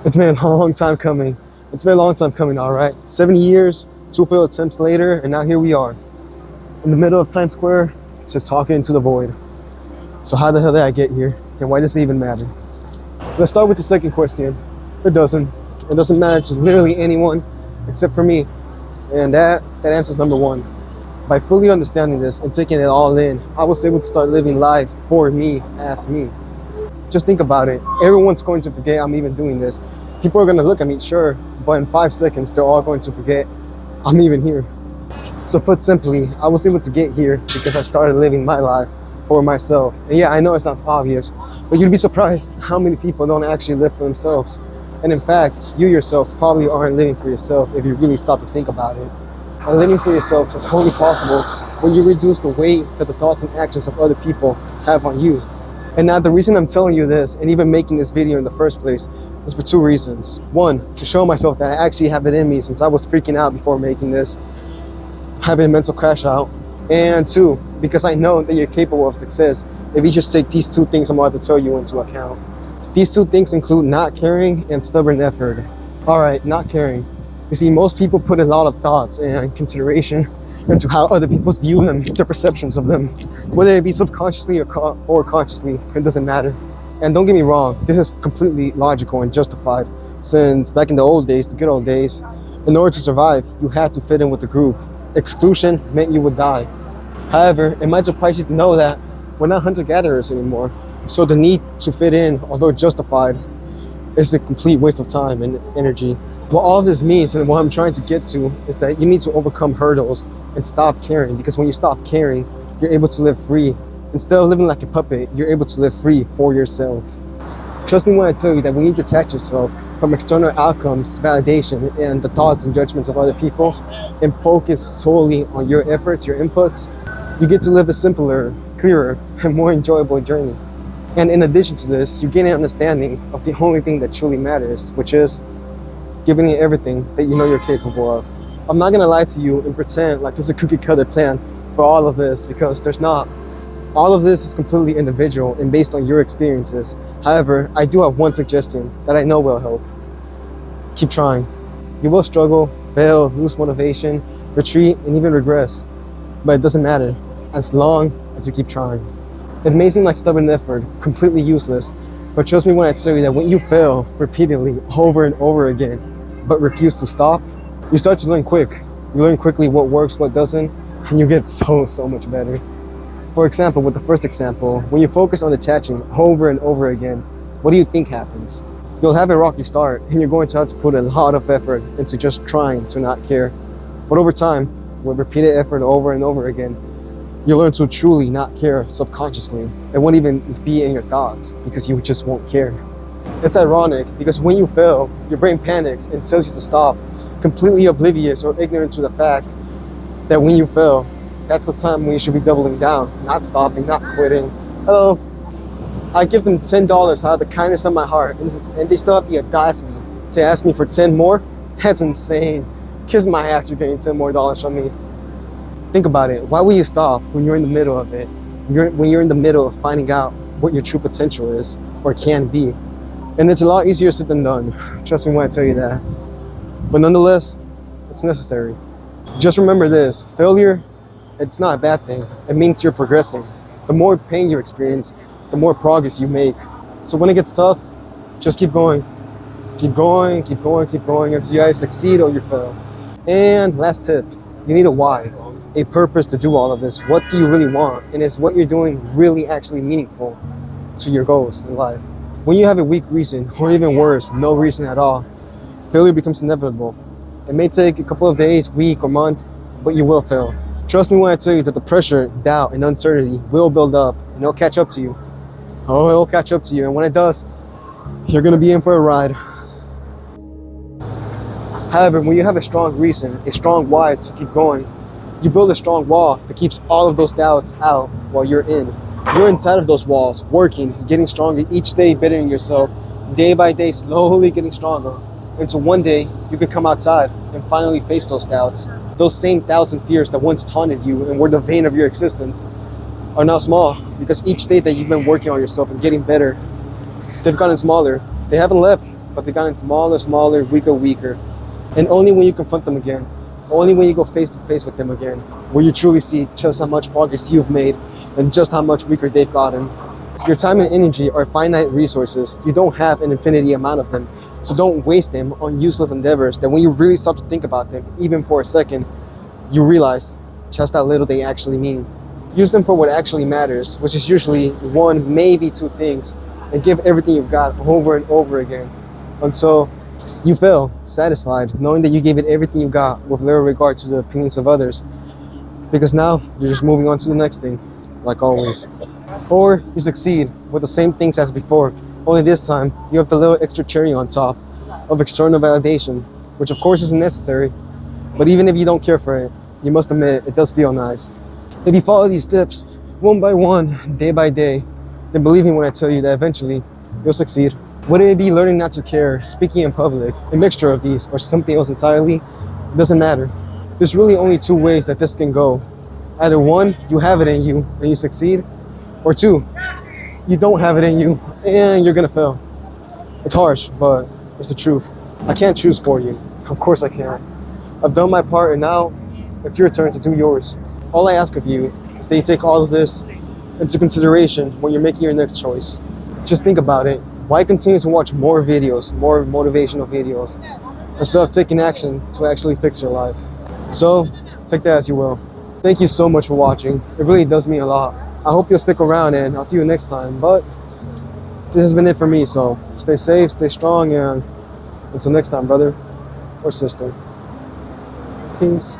It's been a long time coming. It's been a long time coming, all right? 7 years, 2 failed attempts later, and now here we are. In the middle of Times Square, just talking into the void. So how the hell did I get here? And why does it even matter? Let's start with the second question. It doesn't. It doesn't matter to literally anyone except for me. And that answers number one. By fully understanding this and taking it all in, I was able to start living life for me, as me. Just think about it. Everyone's going to forget I'm even doing this. People are going to look at me, sure, but in 5 seconds, they're all going to forget I'm even here. So put simply, I was able to get here because I started living my life for myself. And yeah, I know it sounds obvious, but you'd be surprised how many people don't actually live for themselves. And in fact, you yourself probably aren't living for yourself if you really stop to think about it. And living for yourself is only possible when you reduce the weight that the thoughts and actions of other people have on you. And now the reason I'm telling you this and even making this video in the first place is for 2 reasons. One, to show myself that I actually have it in me since I was freaking out before making this, having a mental crash out. And 2, because I know that you're capable of success if you just take these 2 things I'm about to tell you into account. These 2 things include not caring and stubborn effort. All right, not caring. You see, most people put a lot of thoughts and consideration into how other people view them, their perceptions of them, whether it be subconsciously or consciously, it doesn't matter. And don't get me wrong, this is completely logical and justified, since back in the old days, the good old days, in order to survive, you had to fit in with the group. Exclusion meant you would die. However, it might surprise you to know that we're not hunter-gatherers anymore, so the need to fit in, although justified, is a complete waste of time and energy. What all this means and what I'm trying to get to is that you need to overcome hurdles and stop caring, because when you stop caring, you're able to live free. Instead of living like a puppet, you're able to live free for yourself. Trust me when I tell you that when you detach yourself from external outcomes, validation, and the thoughts and judgments of other people, and focus solely on your efforts, your inputs, you get to live a simpler, clearer, and more enjoyable journey. And in addition to this, you gain an understanding of the only thing that truly matters, which is giving it everything that you know you're capable of. I'm not gonna lie to you and pretend like there's a cookie cutter plan for all of this, because there's not. All of this is completely individual and based on your experiences. However, I do have one suggestion that I know will help. Keep trying. You will struggle, fail, lose motivation, retreat, and even regress. But it doesn't matter, as long as you keep trying. It may seem like stubborn effort, completely useless, but trust me when I tell you that when you fail repeatedly, over and over again, but refuse to stop, you start to learn quick. You learn quickly what works, what doesn't, and you get so much better. For example, with the first example, when you focus on detaching over and over again, what do you think happens? You'll have a rocky start, and you're going to have to put a lot of effort into just trying to not care. But over time, with repeated effort over and over again, you learn to truly not care subconsciously. It won't even be in your thoughts because you just won't care. It's ironic because when you fail, your brain panics and tells you to stop, completely oblivious or ignorant to the fact that when you fail, that's the time when you should be doubling down, not stopping, not quitting. Hello. I give them $10 out of the kindness of my heart, and they still have the audacity to ask me for 10 more? That's insane. Kiss my ass, you're getting $10 more from me. Think about it. Why will you stop when you're in the middle of it? When you're in the middle of finding out what your true potential is or can be. And it's a lot easier said than done. Trust me when I tell you that. But nonetheless, it's necessary. Just remember this. Failure, it's not a bad thing. It means you're progressing. The more pain you experience, the more progress you make. So when it gets tough, just keep going. Keep going, keep going, keep going until you either succeed or you fail. And last tip, you need a why. A purpose to do all of this. What do you really want? And is what you're doing really actually meaningful to your goals in life? When you have a weak reason, or even worse, no reason at all, failure becomes inevitable. It may take a couple of days, week, or month, but you will fail. Trust me when I tell you that the pressure, doubt, and uncertainty will build up, and it'll catch up to you. Oh, it'll catch up to you, and when it does, you're gonna be in for a ride. However, when you have a strong reason, a strong why to keep going, you build a strong wall that keeps all of those doubts out while you're in. You're inside of those walls, working, getting stronger each day, bettering yourself, day by day, slowly getting stronger, until one day you can come outside and finally face those doubts. Those same doubts and fears that once taunted you and were the vein of your existence are now small, because each day that you've been working on yourself and getting better, they've gotten smaller. They haven't left, but they've gotten smaller, smaller, weaker, weaker. And only when you confront them again, only when you go face to face with them again, will you truly see just how much progress you've made and just how much weaker they've gotten. Your time and energy are finite resources. You don't have an infinity amount of them. So don't waste them on useless endeavors that when you really stop to think about them, even for a second, you realize just how little they actually mean. Use them for what actually matters, which is usually one, maybe two things, and give everything you've got over and over again until you feel satisfied, knowing that you gave it everything you got with little regard to the opinions of others. Because now you're just moving on to the next thing, like always. Or you succeed with the same things as before, only this time you have the little extra cherry on top of external validation, which of course isn't necessary, but even if you don't care for it, you must admit it does feel nice. If you follow these steps one by one, day by day, then believe me when I tell you that eventually you'll succeed. Whether it be learning not to care, speaking in public, a mixture of these, or something else entirely, it doesn't matter. There's really only two ways that this can go. Either one, you have it in you and you succeed, or two, you don't have it in you and you're gonna fail. It's harsh, but it's the truth. I can't choose for you. Of course I can't. I've done my part and now it's your turn to do yours. All I ask of you is that you take all of this into consideration when you're making your next choice. Just think about it. Why continue to watch more videos, more motivational videos, instead of taking action to actually fix your life? So, take that as you will. Thank you so much for watching. It really does mean a lot. I hope you'll stick around and I'll see you next time. But this has been it for me, so stay safe, stay strong, and until next time, brother or sister. Peace.